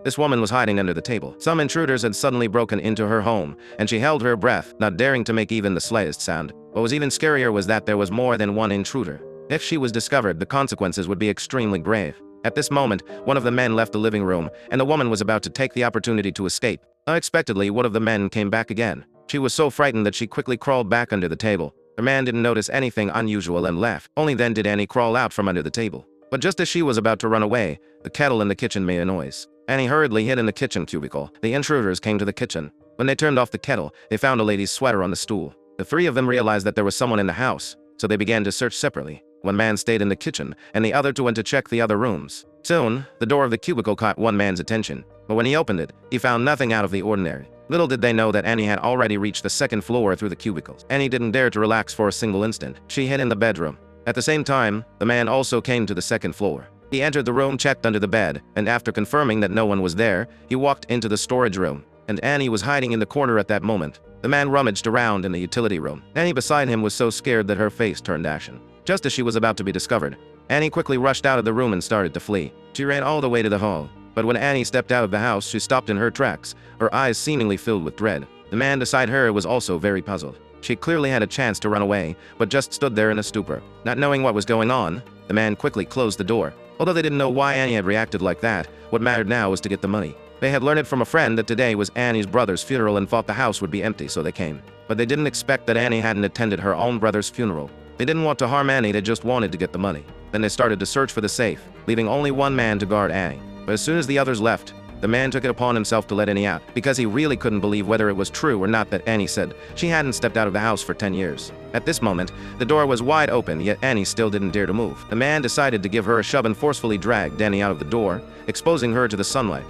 This woman was hiding under the table. Some intruders had suddenly broken into her home, and she held her breath, not daring to make even the slightest sound. What was even scarier was that there was more than one intruder. If she was discovered, the consequences would be extremely grave. At this moment, one of the men left the living room, and the woman was about to take the opportunity to escape. Unexpectedly, one of the men came back again. She was so frightened that she quickly crawled back under the table. The man didn't notice anything unusual and left. Only then did Annie crawl out from under the table. But just as she was about to run away, the kettle in the kitchen made a noise. Annie hurriedly hid in the kitchen cubicle. The intruders came to the kitchen. When they turned off the kettle, they found a lady's sweater on the stool. The three of them realized that there was someone in the house, so they began to search separately. One man stayed in the kitchen, and the other two went to check the other rooms. Soon, the door of the cubicle caught one man's attention, but when he opened it, he found nothing out of the ordinary. Little did they know that Annie had already reached the second floor through the cubicles. Annie didn't dare to relax for a single instant. She hid in the bedroom. At the same time, the man also came to the second floor. He entered the room, checked under the bed, and after confirming that no one was there, he walked into the storage room. And Annie was hiding in the corner at that moment. The man rummaged around in the utility room. Annie beside him was so scared that her face turned ashen. Just as she was about to be discovered, Annie quickly rushed out of the room and started to flee. She ran all the way to the hall. But when Annie stepped out of the house, she stopped in her tracks, her eyes seemingly filled with dread. The man beside her was also very puzzled. She clearly had a chance to run away, but just stood there in a stupor. Not knowing what was going on, the man quickly closed the door. Although they didn't know why Annie had reacted like that, what mattered now was to get the money. They had learned it from a friend that today was Annie's brother's funeral and thought the house would be empty, so they came. But they didn't expect that Annie hadn't attended her own brother's funeral. They didn't want to harm Annie, they just wanted to get the money. Then they started to search for the safe, leaving only one man to guard Annie. But as soon as the others left, the man took it upon himself to let Annie out, because he really couldn't believe whether it was true or not that Annie said she hadn't stepped out of the house for 10 years. At this moment, the door was wide open, yet Annie still didn't dare to move. The man decided to give her a shove and forcefully dragged Annie out of the door, exposing her to the sunlight.